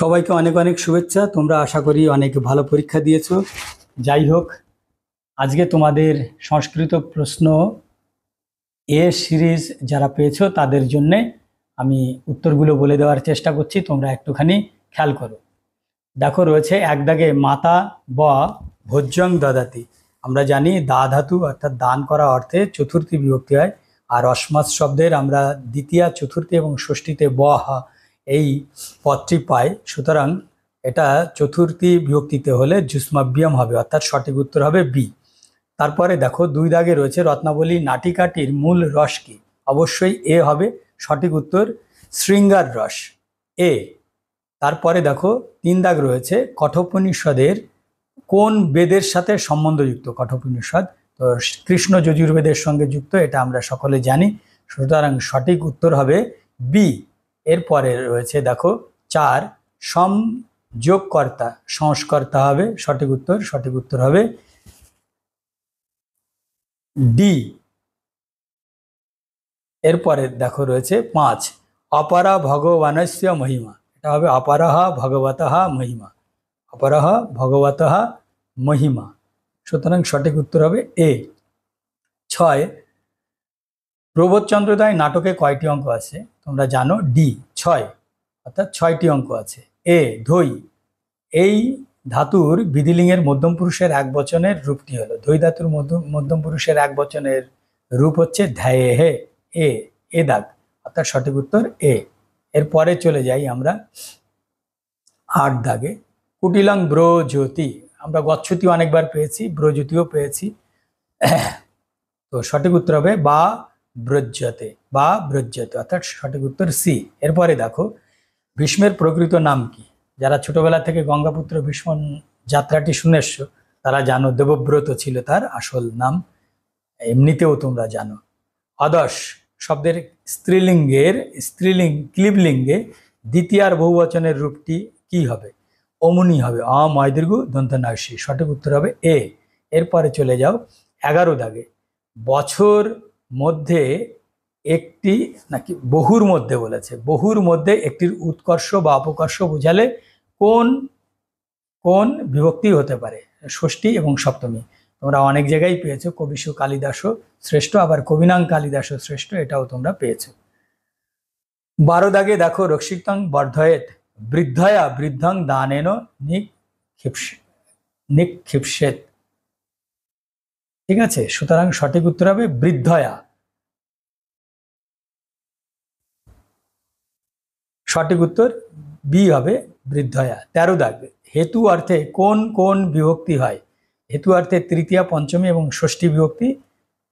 সবাইকে অনেক অনেক শুভেচ্ছা। তোমরা আশা করি অনেক ভালো পরীক্ষা দিয়েছো। যাই হোক, আজকে তোমাদের সংস্কৃত প্রশ্ন এ সিরিজ যারা পেয়েছো তাদের জন্যে আমি উত্তরগুলো বলে দেওয়ার চেষ্টা করছি, তোমরা একটুখানি খেয়াল করো। দেখো, রয়েছে এক দাগে মাতা ব ভোজ্যং দদাতি। আমরা জানি দা ধাতু অর্থাৎ দান করা অর্থে চতুর্থী বিভক্তি হয়, আর অস্মাৎ শব্দের আমরা দ্বিতীয়া, চতুর্থী এবং ষষ্ঠীতে ব হা এই পদটি পাই। সুতরাং এটা চতুর্থী বিভক্তিতে হলে যুষ্মাভ্যম হবে, অর্থাৎ সঠিক উত্তর হবে বি। তারপরে দেখো, দুই দাগে রয়েছে রত্নাবলী নাটিকাটির মূল রস কি? অবশ্যই এ হবে সঠিক উত্তর, শৃঙ্গার রস, এ। তারপরে দেখো, তিন দাগ রয়েছে কঠোপনিষদের কোন বেদের সাথে সম্বন্ধযুক্ত? কঠোপনিষদ তো কৃষ্ণ যজুর্বেদের সঙ্গে যুক্ত, এটা আমরা সকলে জানি। সুতরাং সঠিক উত্তর হবে বি। এরপরে রয়েছে দেখো চার, সংযোগকর্তা, সংস্কর্তা হবে সঠিক উত্তর, সঠিক উত্তর হবে ডি। এরপরে দেখো রয়েছে পাঁচ, অপরা ভগবানস্য মহিমা, এটা হবে অপরহ ভগবতঃ মহিমা, অপরহ ভগবতঃ মহিমা। সুতরাং সঠিক উত্তর হবে এ। ছয়, প্রবোধচন্দ্র দায় নাটকে কয়টি অঙ্ক আছে? তোমরা জানো ডি, ছয়, অর্থাৎ 6টি অঙ্ক আছে। এ, ধৈ, এই ধাতুর বিধিলিঙ্গের মধ্যম পুরুষের এক বচনের রূপটি হলো? ধৈ ধাতুর মধ্যম পুরুষের এক বচনের রূপ হচ্ছে ধ্যায়ে হে, এ দাগ, অর্থাৎ সঠিক উত্তর এ। এরপরে চলে যাই আমরা 8 দাগে, কুটিলং ব্রজ্যোতি, আমরা গচ্ছতি অনেকবার পেয়েছি, ব্রজ্যোতিও পেয়েছি, তো সঠিক উত্তর হবে বা ব্রজ্যতে, বা ব্রজ্যতে, অর্থাৎ সঠিক উত্তর সি। এরপরে দেখো, ভীষ্মের প্রকৃত নাম কি? যারা ছোটবেলা থেকে গঙ্গাপুত্র ভীষ্ম যাত্রাটি শুনেছ তারা জানো দেবব্রত ছিল তার আসল নাম, এমনিতেও তোমরা জানো। অদশ শব্দের ক্লীবলিঙ্গে দ্বিতীয়ার বহুবচনের রূপটি কি হবে? অমনি হবে, অময় দীর্ঘ দন্ত নাসি, সঠিক উত্তর হবে এ। এরপরে চলে যাও 11 দাগে, বছর মধ্যে একটি, নাকি বহুর মধ্যে বলেছে, বহুর মধ্যে একটির উৎকর্ষ বা অপকর্ষ বোঝালে কোন কোন বিভক্তি হতে পারে? ষষ্ঠী এবং সপ্তমী। তোমরা অনেক জায়গায় পেয়েছো কবিশু কালিদাসও শ্রেষ্ঠ, আবার কবিনাং কালিদাসও শ্রেষ্ঠ, এটাও তোমরা পেয়েছো। 12 দাগে দেখো, রক্ষিতং বর্ধয়েত বৃদ্ধয়া বৃদ্ধং দানেন নিক্ষিপসেত, ঠিক আছে? সুতরাং সঠিক উত্তর হবে বৃদ্ধয়া, সঠিক উত্তর বি হবে বৃদ্ধয়া। 13 দাগ, হেতু অর্থে কোন কোন বিভক্তি হয়? হেতু অর্থে তৃতীয়া, পঞ্চমী এবং ষষ্ঠী বিভক্তি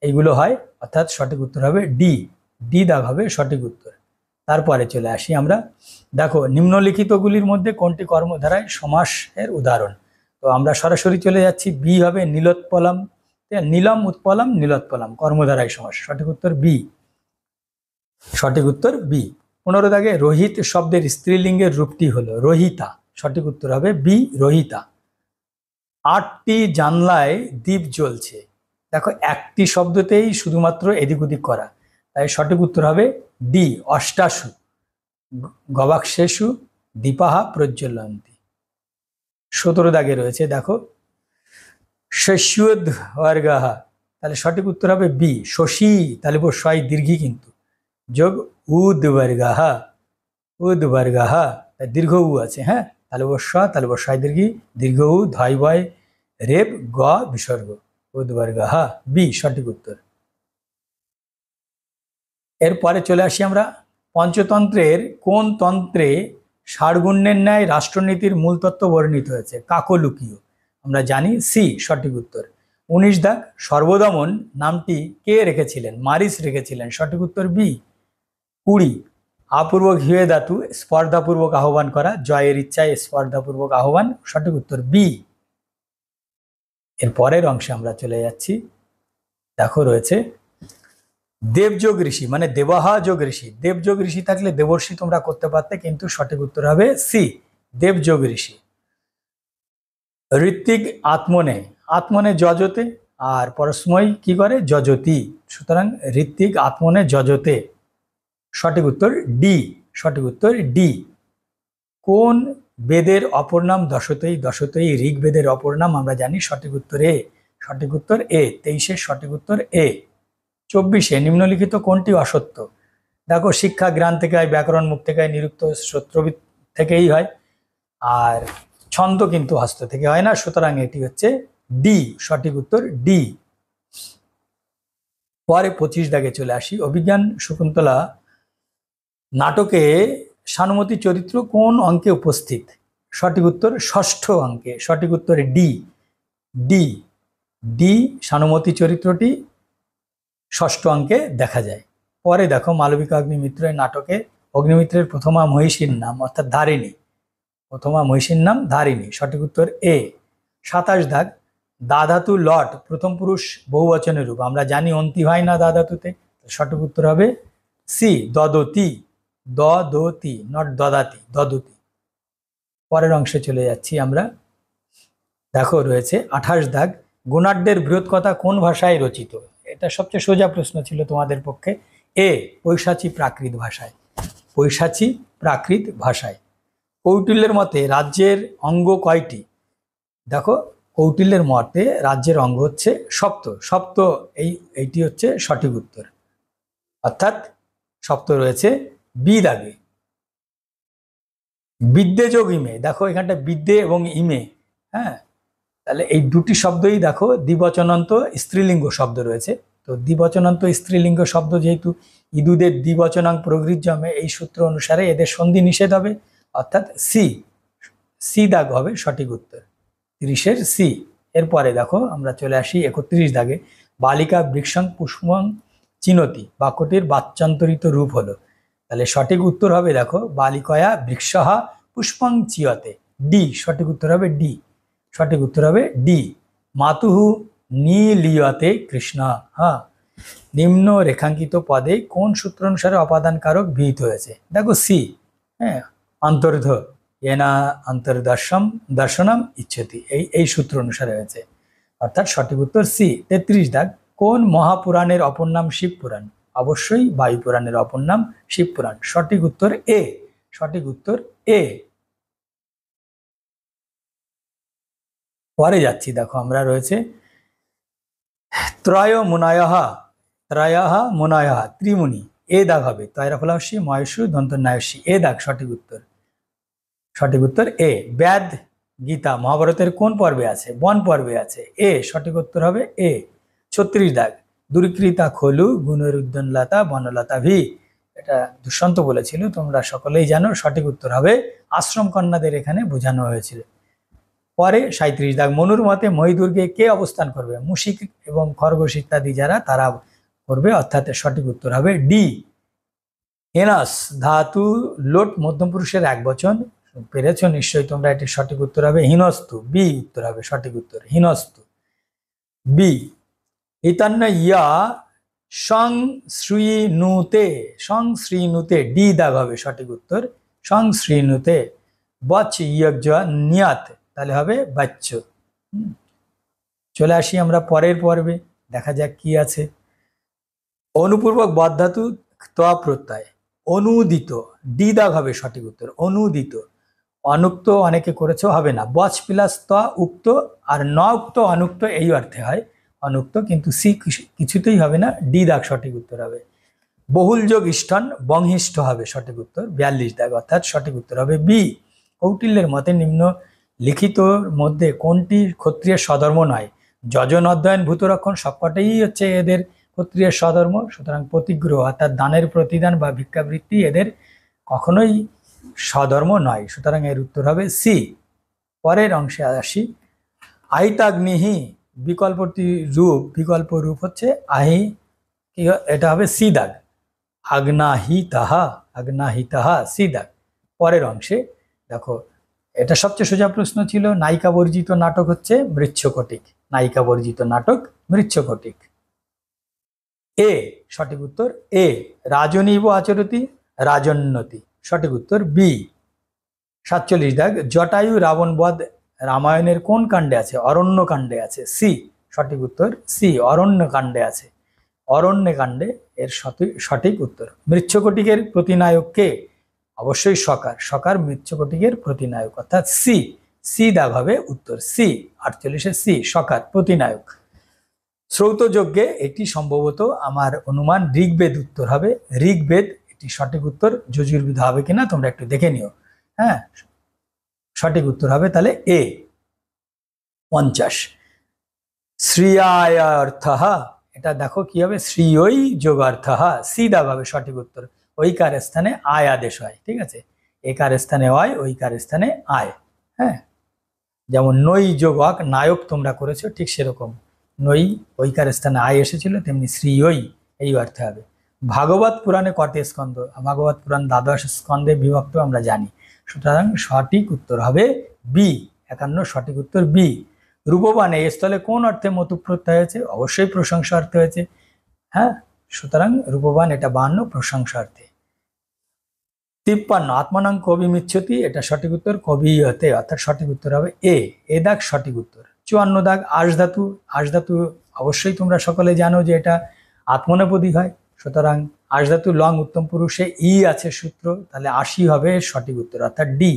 এইগুলো হয়, অর্থাৎ সঠিক উত্তর হবে ডি, ডি দাগ হবে সঠিক উত্তর। তারপরে চলে আসি আমরা, দেখো নিম্নলিখিতগুলির মধ্যে কোনটি কর্মধারায় সমাসের উদাহরণ? তো আমরা সরাসরি চলে যাচ্ছি, বি হবে নীলোৎপলম, নীলম উৎপলম নীলোৎপলম, কর্মধারায় সমাস, সঠিক উত্তর বি, সঠিক উত্তর বি। 15 দাগে, রোহিত শব্দের স্ত্রীলিঙ্গের রূপটি হলো রোহিতা, সঠিক উত্তর হবে বি, রোহিতা। 8টি জানলায় দ্বীপ জ্বলছে, দেখো একটি শব্দতেই শুধুমাত্র এদিক ওদিক করা, তাই সঠিক উত্তর হবে ডি, অষ্টাশু গবাক্ষেষু দীপাহা প্রজ্বলন্তি। 17 দাগে রয়েছে দেখো, শস্যুদ্বর্গাহা, তাহলে সঠিক উত্তর হবে বি, শশী, তাহলে বসাই দীর্ঘী কিন্তু, যোগ উদ্বর্গাহা, উদ্বর্গাহা, দীর্ঘ উ আছে, হ্যাঁ, তাহলে বসা, তাহলে বসাই দীর্ঘী, দীর্ঘ উ, ধয় বয় রেপ গ বিসর্গ, উদ্বর্গাহা, বি সঠিক উত্তর। এরপরে চলে আসি আমরা, পঞ্চতন্ত্রের কোন তন্ত্রে ষাড়গুণ্যের ন্যায় রাষ্ট্রনীতির মূল তত্ত্ব বর্ণিত হয়েছে? কাকলুকীয়, আমরা জানি সি সঠিক উত্তর। 19 দাগ, সর্বদমন নামটি কে রেখেছিলেন? মারিচ রেখেছিলেন, সঠিক উত্তর বি। 20, আপূর্বক হিয়ে ধাতু স্পর্ধাপূর্বক আহ্বান করা, জয়ের ইচ্ছায় স্পর্ধাপূর্বক আহ্বান, সঠিক উত্তর বি। এর পরের অংশে আমরা চলে যাচ্ছি, দেখো রয়েছে দেবযোগ ঋষি, মানে দেবহাযোগ ঋষি, দেবযোগ ঋষি থাকলে দেবর্ষি তোমরা করতে পারতে, কিন্তু সঠিক উত্তর হবে সি, দেবযোগ ঋষি। ঋত্বিক আত্মনে, আত্মনে যজতে, আর পরস্ময় কি করে? যজতি, সুতরাং ঋত্বিক আত্মনে যজতে, সঠিক উত্তর ডি, সঠিক উত্তর ডি। কোন বেদের অপর নাম দশতৈ, দশতৈ ঋগ্বেদের অপর নাম আমরা জানি। সঠিক উত্তর এ, সঠিক উত্তর এ। 23-এর সঠিক উত্তর এ। 24-এ নিম্নলিখিত কোনটি অসত্য? দেখো, শিক্ষা জ্ঞান থেকে হয়, ব্যাকরণ মুখ থেকে হয়, নিরুক্ত সূত্রবিদ থেকেই হয়, আর ছন্দ কিন্তু হস্ত থেকে হয় না, সুতরাং এটি হচ্ছে ডি, সঠিক উত্তর ডি। পরে 25 দাগে চলে আসি। অভিজ্ঞান শকুন্তলা নাটকে সানুমতী চরিত্র কোন অঙ্কে উপস্থিত? সঠিক উত্তর ষষ্ঠ অঙ্কে, সঠিক উত্তর ডি, ডি, ডি। সানুমতী চরিত্রটি ষষ্ঠ অঙ্কে দেখা যায়। পরে দেখো, মালবিকা অগ্নিমিত্রের নাটকে অগ্নিমিত্রের প্রথমা মহিষীর নাম অর্থাৎ ধারিণী, প্রথমা মহিষীর নাম ধারিণী, সঠিক উত্তর এ। 27 দাগ, দা ধাতু লট প্রথম পুরুষ বহুবচনের রূপ আমরা জানি, অন্তি হয় না দা ধাতুতে, সঠিক উত্তর হবে সি, দদতি, দদতি, নট দদাতি, দদতি। পরের অংশে চলে যাচ্ছি আমরা। দেখো রয়েছে 28 দাগ, গুণাঢ্যের বৃহৎ কথা কোন ভাষায় রচিত? এটা সবচেয়ে সোজা প্রশ্ন ছিল তোমাদের পক্ষে। এ, পৈশাচী প্রাকৃত ভাষায়, পৈশাচী প্রাকৃত ভাষায়। কৌটিল্যের মতে রাজ্যের অঙ্গ কয়টি? দেখো, কৌটিল্যের মতে রাজ্যের অঙ্গ হচ্ছে সপ্ত, সপ্ত, এইটি হচ্ছে সঠিক উত্তর, অর্থাৎ সপ্ত রয়েছে বি দাগে। বিদ্যে যোগ ইমে, দেখো এখানটা বিদ্যে এবং ইমে, হ্যাঁ, তাহলে এই দুটি শব্দই দেখো দ্বিবচনান্ত স্ত্রীলিঙ্গ শব্দ রয়েছে। তো দ্বিবচনান্ত স্ত্রীলিঙ্গ শব্দ যেহেতু ইদুদের দ্বিবচনাং প্রগৃহ্যমে, এই সূত্র অনুসারে এদের সন্ধি নিষেধ হবে, অর্থাৎ সি, সি দাগ হবে সঠিক উত্তর, 30-এর সি। এরপরে দেখো আমরা চলে আসি 31 দাগে, বালিকা বৃক্ষং পুষ্পং চিনতি বাক্যটির বাচ্যান্তরিত রূপ হলো। তাহলে সঠিক উত্তর হবে দেখো, বালিকয়া বৃক্ষহা পুষ্পং চিয়তে, ডি, সঠিক উত্তর হবে ডি, সঠিক উত্তর হবে ডি। মাতুহু নীলিয়তে কৃষ্ণ, হ্যাঁ, নিম্ন রেখাঙ্কিত পদে কোন সূত্র অনুসারে অপাদান কারক বিহিত হয়েছে? দেখো সি, হ্যাঁ, অন্তর্ধ এনা অন্তর্দর্শম দর্শনম ইচ্ছতি, এই সূত্র অনুসারে হয়েছে, অর্থাৎ সঠিক উত্তর সি। 33 দাগ, কোন মহাপুরাণের অপর নাম শিবপুরাণ? অবশ্যই বায়ু পুরাণের অপর নাম শিবপুরাণ, সঠিক উত্তর এ, সঠিক উত্তর এ। পরে যাচ্ছি, দেখো আমরা রয়েছে ত্রয় মুনায়ঃ, ত্রয়ঃ মুনায়ঃ ত্রিমুনি, এ দাগ হবে তৈরফলাংশী ময়সু দন্তন্যায়সী, এ দাগ সঠিক উত্তর, সঠিক উত্তর এ। ব্যাদ গীতা মহাভারতের কোন পর্বে আছে? বন পর্বে আছে, এ, সঠিক উত্তর হবে এ। 36 দাগ, দুর্কৃতা খলু গুণের উদ্যানলতা বনলতা ভি, এটা দুষ্যন্ত বলেছিল, তোমরা সকলেই জানো, সঠিক উত্তর হবে আশ্রম কন্যাদের এখানে বোঝানো হয়েছিল। পরে 37 দাগ, মনুর মতে মহিদুর্গে কে অবস্থান করবে? মুশিক এবং খরগোশ ইত্যাদি যারা, তারা করবে, অর্থাৎ সঠিক উত্তর হবে ডি। এনাস ধাতু লোট মধ্যম পুরুষের এক বচন, পেরেছ নিশ্চয়ই তোমরা, এটি সঠিক উত্তর হবে হিনস্তু, বি উত্তর হবে সঠিক উত্তর, হিনস্তু, বি। ইতান্ন ইয়া সংশ্রীনুতে, সংশ্রীনুতে, ডি দাগ হবে সঠিক উত্তর, সংশ্রীনুতে। বচ ইয়জ্ঞ নিয়াত, তাহলে হবে বাচ্চ। চলে আসি আমরা পরের পর্বে, দেখা যাক কি আছে। অনুপূর্বক বদ ধাতু ত্বয়া প্রত্যয়, অনুদিত, ডি দাগ হবে সঠিক উত্তর, অনুদিত। অনুক্ত অনেকে করেছো, হবে না, বচ প্লাস ত্বয়া উক্ত, আর ন উক্ত অনুক্ত এই অর্থে হয় অনুক্ত, কিন্তু সি কিছুতেই হবে না, ডি দাগ সঠিক উত্তর হবে। বহুল যোগ ইষ্টন বংহিষ্ঠ হবে সঠিক উত্তর, 42 দাগ, অর্থাৎ সঠিক উত্তর হবে বি। কৌটিল্যের মতে নিম্ন লিখিতর মধ্যে কোনটি ক্ষত্রিয়ের স্বধর্ম নয়? যজন অধ্যয়ন ভূতরক্ষণ সবকটাই হচ্ছে এদের ক্ষত্রিয়ের স্বধর্ম, সুতরাং প্রতিগ্রহ অর্থাৎ দানের প্রতিদান বা ভিক্ষাবৃত্তি এদের কখনোই স্বধর্ম নয়, সুতরাং এর উত্তর হবে সি। পরের অংশে আসি, আহিতাগ্নিহি বিকল্প রূপ হচ্ছে আহি, এটা হবে সি দাগ, আগ্নাহিতাহা, আগ্নাহিতাহা, সি দাগ। পরের অংশে দেখো, এটা সবচেয়ে সোজা প্রশ্ন ছিল, নায়িকা বর্জিত নাটক হচ্ছে মৃচ্ছকটিক, নায়িকা বর্জিত নাটক মৃচ্ছকটিক, এ, সঠিক উত্তর এ। রাজনীব আচরতি রাজন্নতি, সঠিক উত্তর বি। 47 দাগ, জটায়ু রাবণ বধ রামায়ণের কোন কাণ্ডে আছে? অরণ্য কাণ্ডে আছে, সি, সঠিক উত্তর সি, অরণ্য কাণ্ডে আছে, অরণ্য কাণ্ডে এর সঠিক উত্তর। মৃচ্ছকটিকের প্রতিনায়ক কে? অবশ্যই সকার, সকার মৃচ্ছকটিকের প্রতিনায়ক, অর্থাৎ সি, সি দাগ হবে উত্তর, সি 48-এ সি, সকার প্রতিনায়ক। শ্রৌতযজ্ঞে এটি সম্ভবত আমার অনুমান ঋগ্বেদ উত্তর হবে, ঋগ্বেদ এটি সঠিক উত্তর। যজুর্বেদ হবে কিনা তোমরা একটু দেখে নিও। হ্যাঁ, সঠিক উত্তর হবে তাহলে এ। 50 শ্রিয়ার্থঃ, এটা দেখো কি হবে, শ্রিয়ই যোগার্থঃ, সি দাগ হবে সঠিক উত্তর। ঐকার স্থানে আয় আদেশ হয়, ঠিক আছে, একার স্থানে অয়, ঐকার স্থানে আয়। হ্যাঁ, যেমন নৈ যোগ অক, নায়ক তোমরা করেছো, ঠিক সেরকম নৈ ঐকার স্থানে আয় এসেছিল, তেমনি শ্রীয়ই এই অর্থে হবে। ভাগবত পুরাণে কটি স্কন্ধ? ভাগবত পুরাণ 12 স্কন্ধে বিভক্ত আমরা জানি, সুতরাং সঠিক উত্তর হবে বি, 51 সঠিক উত্তর বি। রূপবান এই স্থলে কোন অর্থে মতু প্রত্যয় হয়েছে? অবশ্যই প্রশংসা অর্থে হয়েছে। হ্যাঁ, সুতরাং রূপবান এটা 52 প্রশংসা অর্থে। 53 আত্মনাং কবি মিচ্ছতি, এটা সঠিক উত্তর কবি হতে, অর্থাৎ সঠিক উত্তর হবে এ দাগ সঠিক উত্তর। 54 দাগ আশ ধাতু, আশ ধাতু অবশ্যই তোমরা সকলে জানো যে এটা আত্মনেপদী হয়, সুতরাং আশ ধাতু লং উত্তম পুরুষে ই আছে সূত্র, তাহলে 80 হবে সঠিক উত্তর, অর্থাৎ ডি,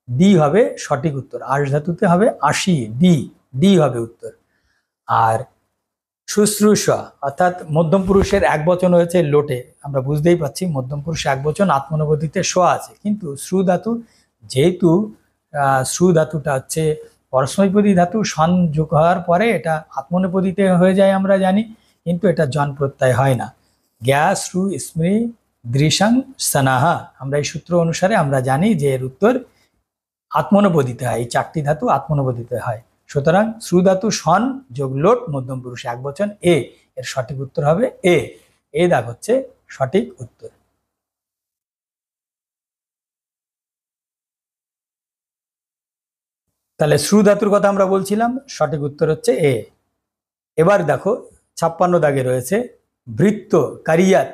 ডি হবে সঠিক উত্তর। আশ ধাতুতে হবে 80, ডি, ডি হবে উত্তর। আর শুশ্রূষা অর্থাৎ মধ্যম পুরুষের এক বচন হয়েছে লোটে, আমরা বুঝতেই পাচ্ছি মধ্যম পুরুষ এক বচন, আত্মনবদিতে শোয়া আছে, কিন্তু শ্রু ধাতু যেহেতু শ্রু ধাতুটা হচ্ছে পরস্মৈপদী ধাতু, সন যোগ হওয়ার পরে এটা আত্মনেপদীতে হয়ে যায় আমরা জানি, কিন্তু এটা জন প্রত্যয় হয় না। গ্যাস শ্রু স্মৃ দৃশাং সনাহা, আমরা এই সূত্র অনুসারে আমরা জানি যে এর উত্তর আত্মনবদিতে হয়, এই 4টি ধাতু আত্মনবদিতে হয়। সুতরাং শ্রু ধাতু সন যোগ লোট মধ্যম পুরুষ এক বচন এ, এর সঠিক উত্তর হবে এ দাগ হচ্ছে সঠিক উত্তর। তাহলে শ্রু ধাতুর কথা আমরা বলছিলাম, সঠিক উত্তর হচ্ছে এ। এবার দেখো 56 দাগে রয়েছে বৃত্ত কারিয়াত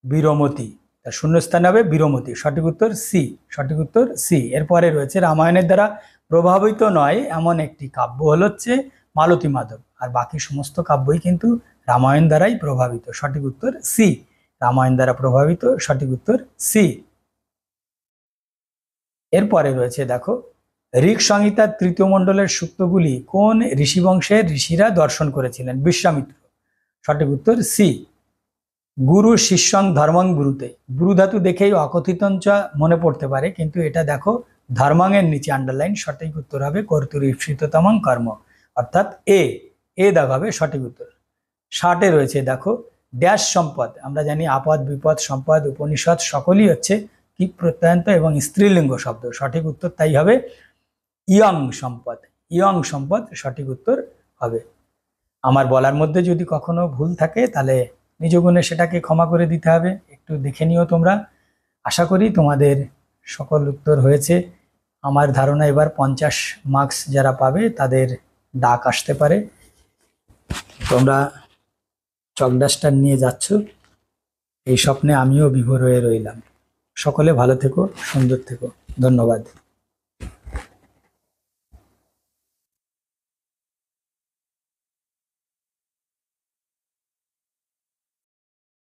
বীরমতি, তার শূন্যস্থানে হবে বীরমতি, সঠিক উত্তর সি, সঠিক উত্তর সি। এরপরে রয়েছে রামায়ণের দ্বারা প্রভাবিত নয় এমন একটি কাব্য হচ্ছে মালতী মাধব, আর বাকি সমস্ত কাব্যই কিন্তু রামায়ণ দ্বারাই প্রভাবিত, সঠিক উত্তর সি, রামায়ণ দ্বারা প্রভাবিত, সঠিক উত্তর সি। এরপরে রয়েছে দেখো ঋক সংহিতার 3য় মণ্ডলের সূক্তগুলি কোন ঋষিবংশের ঋষিরা দর্শন করেছিলেন? বিশ্বামিত্র, সঠিক উত্তর সি। গুরু শিষ্যং ধর্মাং গুরুতে, গুরু ধাতু দেখেই অকথিতঞ্চ মনে পড়তে পারে, কিন্তু এটা দেখো ধর্মাং এর নিচে আন্ডারলাইন, সঠিক উত্তর হবে কর্তুরী ঈপ্সিততমং কর্ম, অর্থাৎ এ দাগ হবে সঠিক উত্তর। 60-এ রয়েছে দেখো ড্যাশ সম্পদ, আমরা জানি আপদ বিপদ সম্পদ উপনিষদ সকলই হচ্ছে কি প্রত্যয়ন্ত এবং স্ত্রীলিঙ্গ শব্দ, সঠিক উত্তর তাই হবে ইয়ং সম্পদ, ইয়ং সম্পদ সঠিক উত্তর হবে। আমার বলার মধ্যে যদি কখনো ভুল থাকে তাহলে নিজ গুণে সেটাকে ক্ষমা করে দিতে হবে, একটু দেখে নিও তোমরা। আশা করি তোমাদের সকল উত্তর হয়েছে। আমার ধারণা এবার 50 মার্কস যারা পাবে তাদের ডাক আসতে পারে। তোমরা চক ডাস্টার নিয়ে যাচ্ছ, এই স্বপ্নে আমিও বিভোর হয়ে রইলাম। সকলে ভালো থেকো, সুন্দর থেকো, ধন্যবাদ।